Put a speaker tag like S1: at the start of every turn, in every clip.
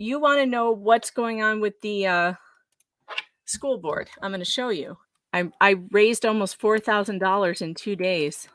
S1: you want to know what's going on with the school board. I'm going to show you. I raised almost $4,000 in 2 days.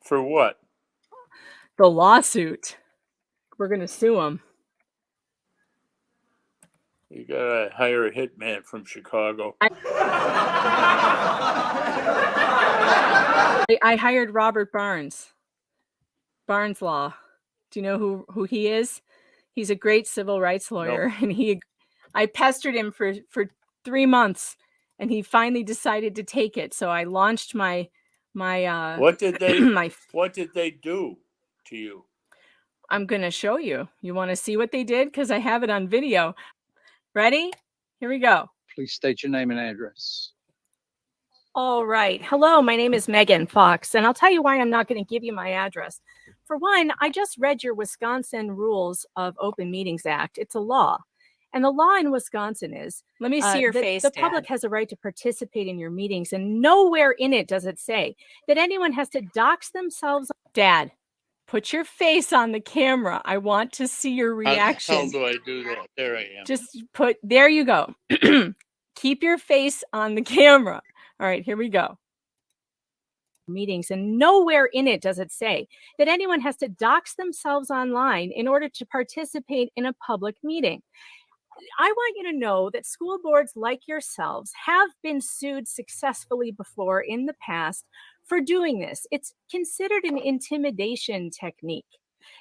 S2: For what?
S1: The lawsuit. We're going to sue them.
S2: You gotta hire a hitman from Chicago.
S1: I hired Robert Barnes. Barnes Law. Do you know who he is? He's a great civil rights lawyer. Nope. And I pestered him for 3 months, and he finally decided to take it. So I launched my
S2: what did they do to you?
S1: I'm gonna show you. You want to see what they did? Because I have it on video. Ready? Here we go.
S3: Please state your name and address.
S1: All right. Hello, my name is Megan Fox, and I'll tell you why I'm not going to give you my address. For one, I just read your Wisconsin Rules of Open Meetings Act. It's a law. And the law in Wisconsin is,
S4: let me see your face.
S1: The public has a right to participate in your meetings, and nowhere in it does it say that anyone has to dox themselves. Dad, put your face on the camera. I want to see your reaction.
S2: How do I do that? There I am.
S1: Just there you go. Keep your face on the camera. All right, here we go. Meetings, and nowhere in it does it say that anyone has to dox themselves online in order to participate in a public meeting. I want you to know that school boards like yourselves have been sued successfully before in the past for doing this. It's considered an intimidation technique.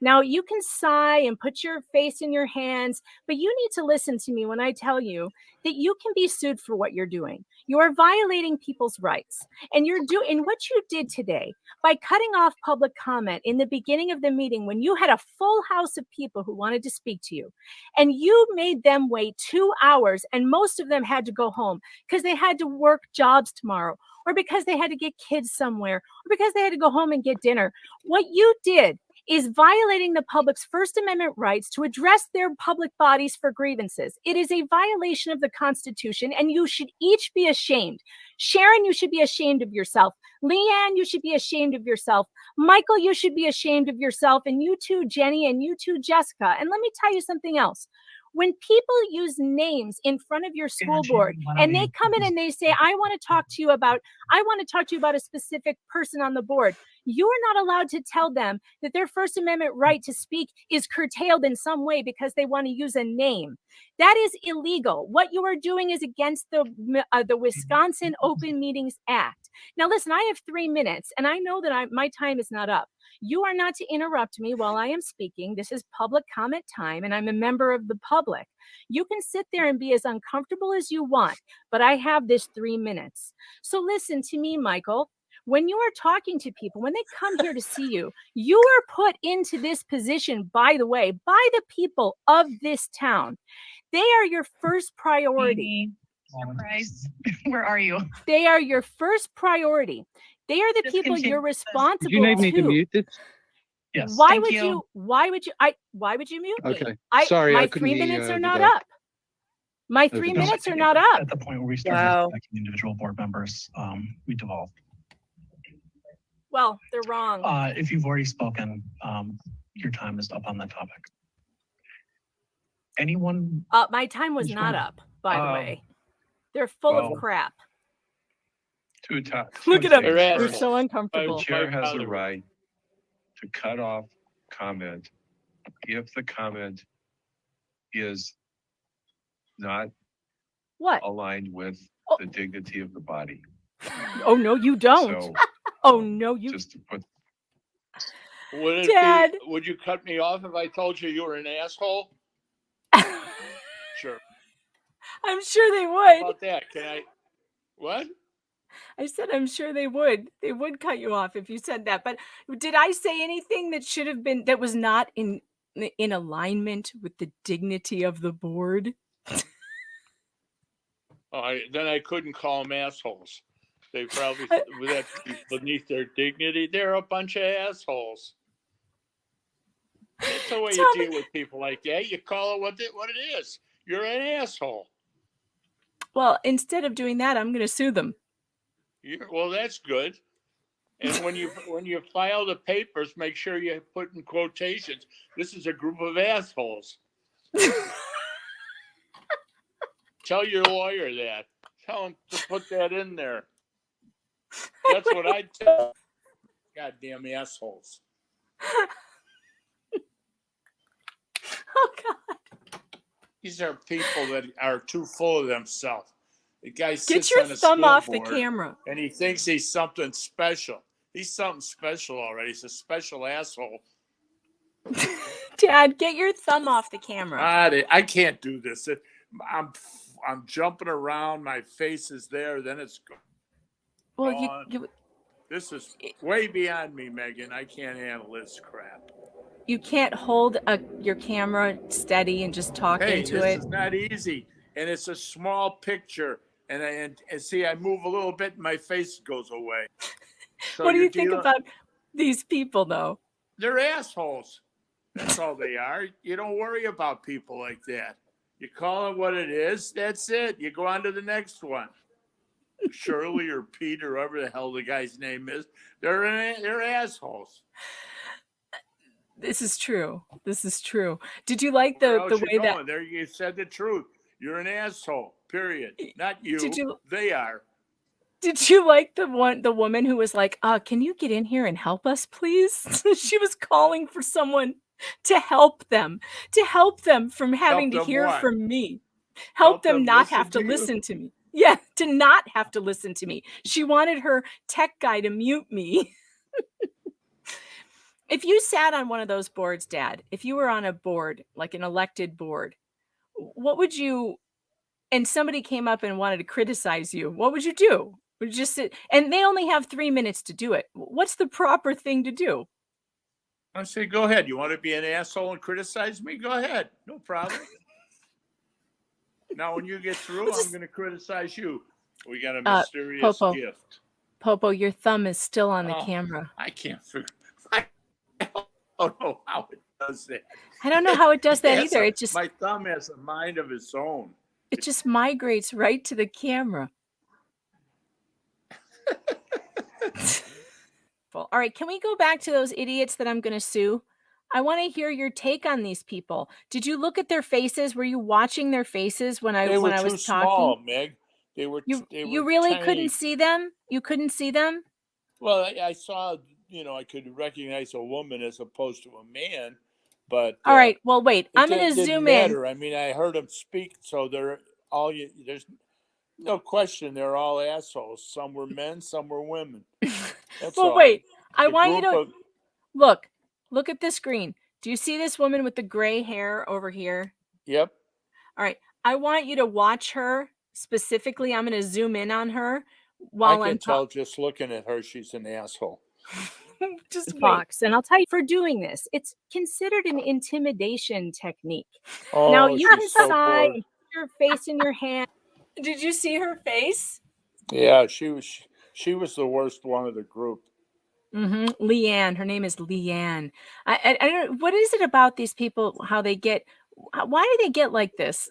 S1: Now, you can sigh and put your face in your hands, but you need to listen to me when I tell you that you can be sued for what you're doing. You are violating people's rights. And you're doing what you did today by cutting off public comment in the beginning of the meeting when you had a full house of people who wanted to speak to you. And you made them wait 2 hours, and most of them had to go home because they had to work jobs tomorrow, or because they had to get kids somewhere, or because they had to go home and get dinner. What you did is violating the public's First Amendment rights to address their public bodies for grievances. It is a violation of the Constitution, and you should each be ashamed. Sharon, you should be ashamed of yourself. Leanne, you should be ashamed of yourself. Michael, you should be ashamed of yourself. And you too, Jenny, and you too, Jessica. And let me tell you something else. When people use names in front of your school board and they come in and they say, I want to talk to you about a specific person on the board, you are not allowed to tell them that their First Amendment right to speak is curtailed in some way because they want to use a name. That is illegal. What you are doing is against the Wisconsin Open Meetings Act. Now, listen, I have 3 minutes, and I know that my time is not up. You are not to interrupt me while I am speaking. This is public comment time, and I'm a member of the public. You can sit there and be as uncomfortable as you want, but I have this 3 minutes. So listen to me, Michael. When you are talking to people, when they come here to see you, you are put into this position, by the way, by the people of this town. They are your first priority.
S4: Surprise. Where are you?
S1: They are your first priority. They are the people you're responsible to.
S3: You need me to mute this?
S4: Yes.
S1: Why would you mute me?
S3: Okay. Sorry,
S1: my 3 minutes are not up. My 3 minutes are not up.
S5: At the point where we started electing individual board members, we devolved.
S1: Well, they're wrong.
S5: If you've already spoken, your time is up on that topic. Anyone?
S1: My time was not up, by the way. They're full of crap. Look at them. They're so uncomfortable.
S6: The chair has the right to cut off comment if the comment is not aligned with the dignity of the body.
S1: Oh, no, you don't.
S6: So,
S1: oh, no, you
S6: just to put.
S1: Dad.
S2: Would you cut me off if I told you were an asshole? Sure.
S1: I'm sure they would.
S2: How about that? Can I? What?
S1: I said I'm sure they would. They would cut you off if you said that. But did I say anything that should have been, that was not in alignment with the dignity of the board?
S2: Then I couldn't call them assholes. They probably would be beneath their dignity. They're a bunch of assholes. That's the way you deal with people like that. You call it what it is. You're an asshole.
S1: Well, instead of doing that, I'm going to sue them.
S2: Well, that's good. And when you file the papers, make sure you put in quotations, this is a group of assholes. Tell your lawyer that. Tell him to put that in there. That's what I'd tell. Goddamn assholes.
S1: Oh God.
S2: These are people that are too full of themselves. The guy
S1: Get
S2: sits
S1: your
S2: on a
S1: thumb
S2: school
S1: off the
S2: board
S1: camera.
S2: and he thinks he's something special. He's something special already. He's a special asshole.
S1: Dad, get your thumb off the camera.
S2: I can't do this. I'm jumping around. My face is there. Then it's gone.
S1: Well,
S2: This is way beyond me, Megan. I can't handle this crap.
S1: you can't hold your camera steady and just talk into
S2: this
S1: it.
S2: is not easy, and it's a small picture. And see, I move a little bit, and my face goes away. So
S1: what do you think about these people, though?
S2: They're assholes. That's all they are. You don't worry about people like that. You call it what it is. That's it. You go on to the next one. Shirley or Pete or whatever the hell the guy's name is. They're assholes.
S1: This is true. This is true. Did you like the way that
S2: there you said the truth? You're an asshole. Period. Not you. They are.
S1: Did you like the woman who was like, can you get in here and help us, please? She was calling for someone to help them from having to hear from me. Help them not have to listen to me. Yeah, to not have to listen to me. She wanted her tech guy to mute me. If you sat on one of those boards, Dad, if you were on a board, like an elected board, what would you, and somebody came up and wanted to criticize you, what would you do? Would you just sit? And they only have 3 minutes to do it. What's the proper thing to do?
S2: I say, go ahead. You want to be an asshole and criticize me? Go ahead. No problem. Now, when you get through, I'm going to criticize you. We got a mysterious gift.
S1: Popo, your thumb is still on the camera.
S2: I can't figure. I don't know how it does that.
S1: I don't know how it does that either.
S2: My thumb has a mind of its own.
S1: It just migrates right to the camera. All right, can we go back to those idiots that I'm going to sue? I want to hear your take on these people. Did you look at their faces? Were you watching their faces when I was talking?
S2: Small, Meg. They were.
S1: You really
S2: tiny.
S1: couldn't see them? You couldn't see them?
S2: Well, I saw. I could recognize a woman as opposed to a man. But
S1: all right. Well, wait. I'm going to zoom in.
S2: I mean, I heard them speak, so they're all. There's no question. They're all assholes. Some were men, some were women. That's
S1: well,
S2: all.
S1: Wait. I want you to look at the screen. Do you see this woman with the gray hair over here?
S2: Yep.
S1: All right. I want you to watch her specifically. I'm going to zoom in on her while
S2: I can tell just looking at her, she's an asshole.
S1: Just box, and I'll tell you for doing this. It's considered an intimidation technique.
S2: Oh,
S1: now you
S2: she's so bored.
S1: put your face in your hand. Did you see her face?
S2: Yeah, she was the worst one of the group.
S1: Leanne. Her name is Leanne. I don't. What is it about these people? How they get? Why do they get like this?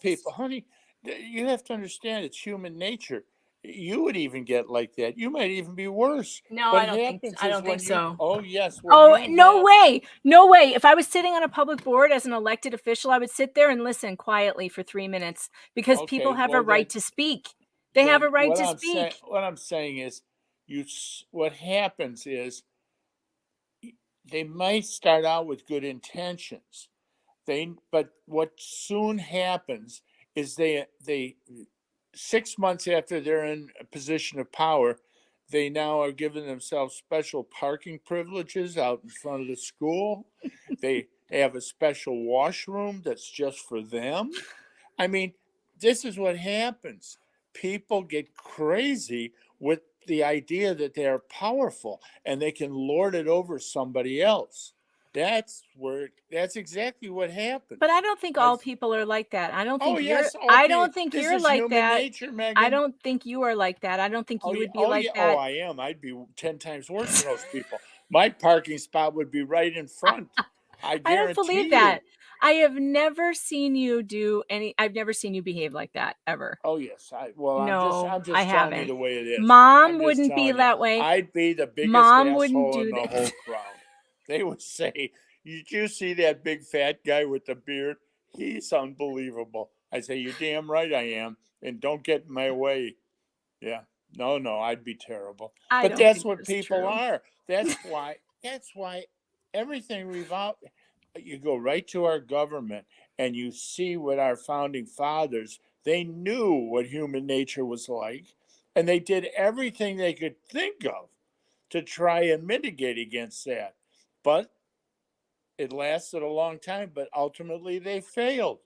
S2: People, honey. You have to understand it's human nature. You would even get like that. You might even be worse.
S1: No, I don't think so.
S2: Oh yes.
S1: No way. No way. If I was sitting on a public board as an elected official, I would sit there and listen quietly for 3 minutes because people have a right to speak. They have a right to speak.
S2: What I'm saying is, what happens is they might start out with good intentions. But what soon happens is they 6 months after they're in a position of power, they now are giving themselves special parking privileges out in front of the school. They have a special washroom that's just for them. I mean, this is what happens. People get crazy with the idea that they are powerful and they can lord it over somebody else. That's exactly what happens.
S1: But I don't think all people are like that. I don't think
S2: I
S1: don't think you're like that.
S2: Nature, Megan.
S1: I don't think you are like that. I don't think you would be like that.
S2: Oh, I am. I'd be 10 times worse than those people. My parking spot would be right in front. I
S1: don't believe that. I have never seen you I've never seen you behave like that ever.
S2: Oh yes. I'm just
S1: I
S2: telling
S1: haven't.
S2: you the way it is.
S1: Mom wouldn't be that way.
S2: I'd be the biggest
S1: Mom
S2: asshole
S1: wouldn't do
S2: in the whole crowd. They would say, "Did you see that big fat guy with the beard? He's unbelievable. I say, you're damn right I am. And don't get in my way. Yeah. No, I'd be terrible.
S1: I
S2: But
S1: don't
S2: that's
S1: think
S2: what
S1: that's
S2: people
S1: true.
S2: are. That's why everything revolves. You go right to our government and you see what our founding fathers, they knew what human nature was like, and they did everything they could think of to try and mitigate against that. But it lasted a long time, but ultimately they failed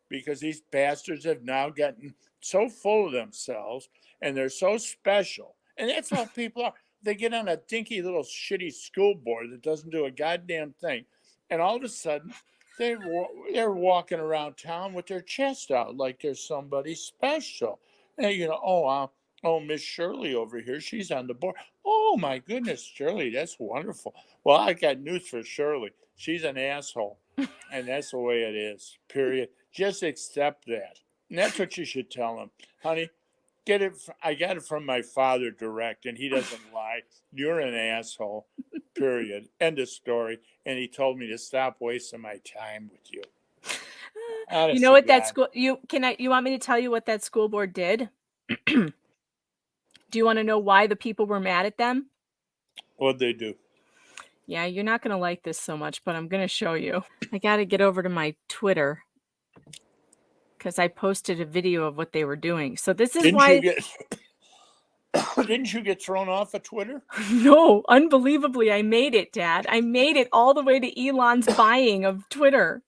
S2: because these bastards have now gotten so full of themselves and they're so special. And that's how people are. They get on a dinky little shitty school board that doesn't do a goddamn thing. And all of a sudden, they're walking around town with their chest out like there's somebody special. And oh, Miss Shirley over here, she's on the board. Oh my goodness, Shirley, that's wonderful. Well, I got news for Shirley. She's an asshole. And that's the way it is, period. Just accept that. And that's what you should tell him. Honey, I got it from my father direct, and he doesn't lie. You're an asshole, period. End of story. And he told me to stop wasting my time with you. Honest
S1: You know
S2: to
S1: what that
S2: God.
S1: school you want me to tell you what that school board did? Do you want to know why the people were mad at them?
S2: What'd they do?
S1: Yeah, you're not going to like this so much, but I'm going to show you. I got to get over to my Twitter because I posted a video of what they were doing. So this is why.
S2: Didn't you get thrown off of Twitter?
S1: No, unbelievably, I made it, Dad. I made it all the way to Elon's buying of Twitter.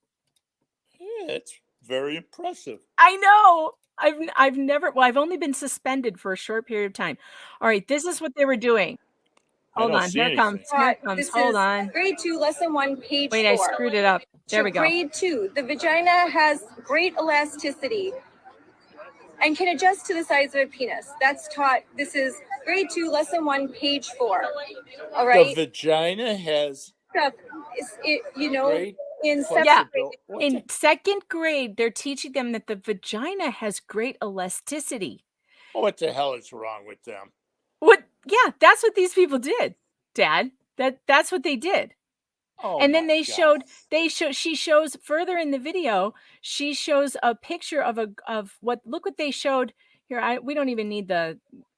S2: Yeah, it's very impressive.
S1: I know. I've only been suspended for a short period of time. All right, this is what they were doing. Hold on, here it comes. Here it comes. Hold on.
S7: Grade 2, lesson 1, page 4.
S1: Wait, I screwed it up. There we go.
S7: Grade 2, the vagina has great elasticity and can adjust to the size of a penis. That's taught. This is grade 2, lesson 1, page 4. All right.
S2: The vagina has.
S7: In
S1: second grade, they're teaching them that the vagina has great elasticity.
S2: What the hell is wrong with them?
S1: What? Yeah, that's what these people did, Dad. That's what they did.
S2: Oh,
S1: and then she shows further in the video, she shows a picture of look what they showed here. We don't even need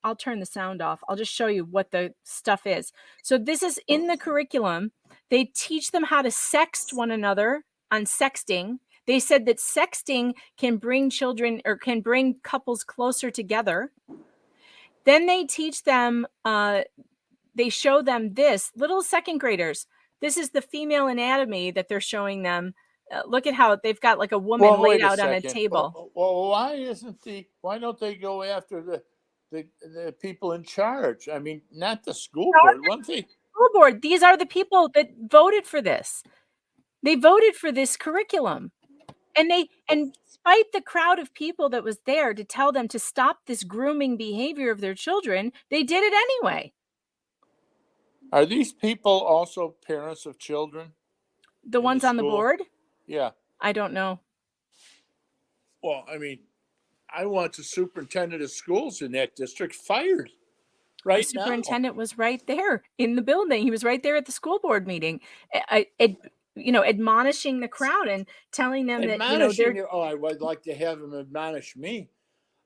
S1: I'll turn the sound off. I'll just show you what the stuff is. So this is in the curriculum. They teach them how to sext one another on sexting. They said that sexting can bring children or can bring couples closer together. Then they teach them, they show them this, little second graders. This is the female anatomy that they're showing them. Look at how they've got like a woman laid out on a table.
S2: Well, why don't they go after the people in charge? I mean, not the school board.
S1: School board. These are the people that voted for this. They voted for this curriculum. And despite the crowd of people that was there to tell them to stop this grooming behavior of their children, they did it anyway.
S2: Are these people also parents of children?
S1: The ones on the board?
S2: Yeah.
S1: I don't know.
S2: Well, I mean, I want the superintendent of schools in that district fired right now.
S1: The superintendent was right there in the building. He was right there at the school board meeting, admonishing the crowd and telling them that,
S2: I would like to have him admonish me.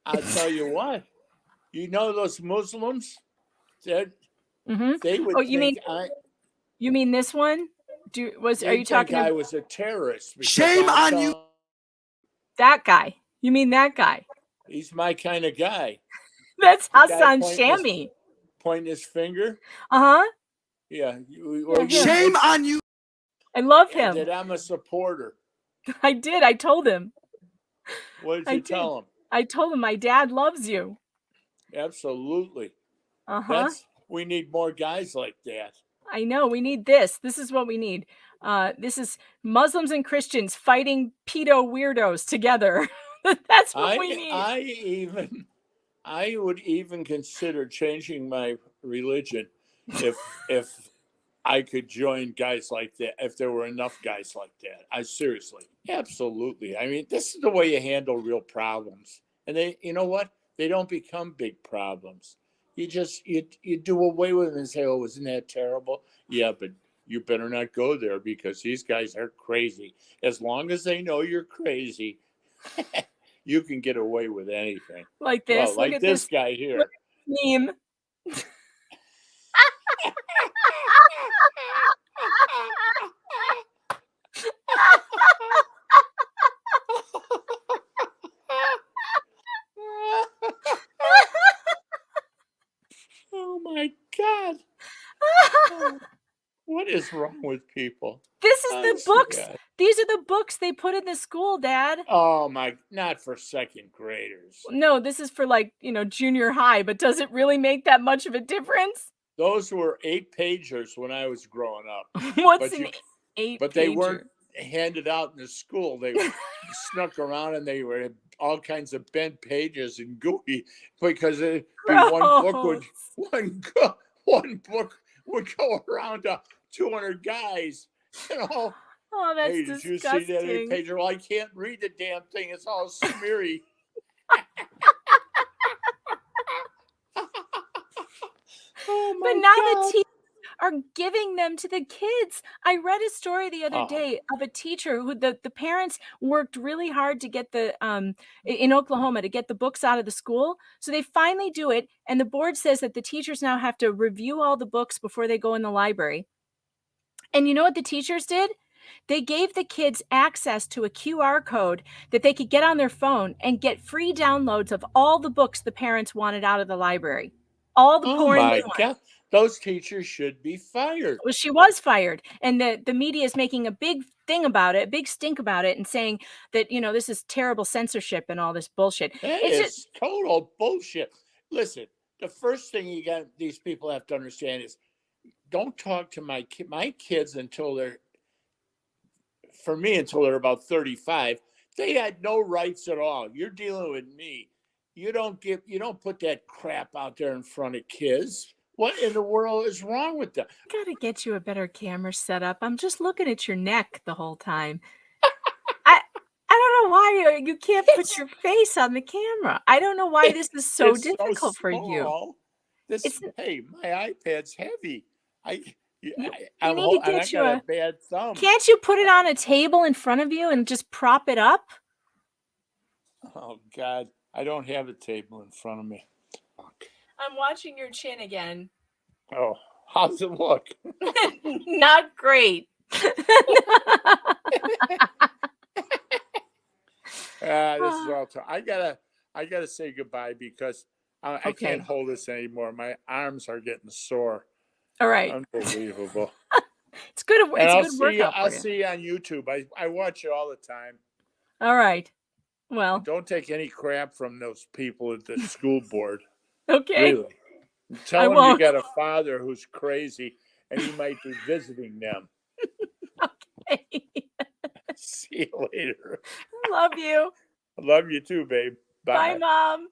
S2: I'll tell you what, those Muslims, they would
S1: you mean this one? Are you talking
S2: I was a terrorist?
S8: Shame on you.
S1: That guy. You mean that guy?
S2: He's my kind of guy.
S1: That's Hassan Shami.
S2: Pointing his finger.
S1: Uh-huh.
S2: Yeah.
S8: Shame on you.
S1: I love him.
S2: That I'm a supporter.
S1: I did. I told him.
S2: What did you tell him?
S1: I told him my dad loves you.
S2: Absolutely.
S1: Uh-huh.
S2: We need more guys like that.
S1: I know. We need this. This is what we need. This is Muslims and Christians fighting pedo weirdos together. That's what we need.
S2: I would even consider changing my religion if I could join guys like that, if there were enough guys like that. Seriously, absolutely. I mean, this is the way you handle real problems. And you know what? They don't become big problems. You do away with them and say, "Oh, isn't that terrible?" Yeah, but you better not go there because these guys are crazy. As long as they know you're crazy, you can get away with anything.
S1: Like this.
S2: Well,
S1: Look
S2: like
S1: at
S2: this
S1: this
S2: guy here.
S1: meme.
S2: Oh my God. Oh, what is wrong with people?
S1: This is the
S2: Honest to
S1: books.
S2: God.
S1: These are the books they put in the school, Dad.
S2: Oh my, not for second graders.
S1: No, this is for like, junior high, but does it really make that much of a difference?
S2: Those were 8-pagers when I was growing up.
S1: What's
S2: But
S1: an 8-pager?
S2: But they weren't handed out in the school. They snuck around and they were all kinds of bent pages and gooey because it'd be one book would go around to 200 guys.
S1: Oh, that's
S2: Hey, did you see that
S1: disgusting.
S2: 8-pager? Well, I can't read the damn thing. It's all smeary. Oh my
S1: But now
S2: God.
S1: the teachers are giving them to the kids. I read a story the other day of a teacher who the parents worked really hard to get in Oklahoma to get the books out of the school. So they finally do it. And the board says that the teachers now have to review all the books before they go in the library. And you know what the teachers did? They gave the kids access to a QR code that they could get on their phone and get free downloads of all the books the parents wanted out of the library. All the
S2: Oh
S1: pouring
S2: my God. Those teachers should be fired.
S1: Well, she was fired. And the media is making a big thing about it, a big stink about it, and saying that, this is terrible censorship and all this bullshit.
S2: It's total bullshit. Listen, the first thing these people have to understand is don't talk to my kids until they're about 35. They had no rights at all. You're dealing with me. You don't put that crap out there in front of kids. What in the world is wrong with them?
S1: I gotta get you a better camera setup. I'm just looking at your neck the whole time. I don't know why you can't put your face on the camera. I don't know why this is so difficult for you.
S2: Hey, my iPad's heavy.
S1: You
S2: I
S1: need to get you
S2: got a bad thumb.
S1: Can't you put it on a table in front of you and just prop it up?
S2: Oh God, I don't have a table in front of me.
S1: I'm watching your chin again.
S2: Oh, how's it look?
S1: Not great.
S2: This is all. I gotta say goodbye because I can't hold this anymore. My arms are getting sore.
S1: All right.
S2: Unbelievable.
S1: It's good. It's a good workout
S2: I'll
S1: for you.
S2: see you on YouTube. I watch you all the time.
S1: All right. Well,
S2: don't take any crap from those people at the school board.
S1: Okay.
S2: Really. Tell them you got a father who's crazy and he might be visiting them.
S1: Okay.
S2: See you later.
S1: Love you.
S2: I love you too, babe.
S1: Bye, Mom.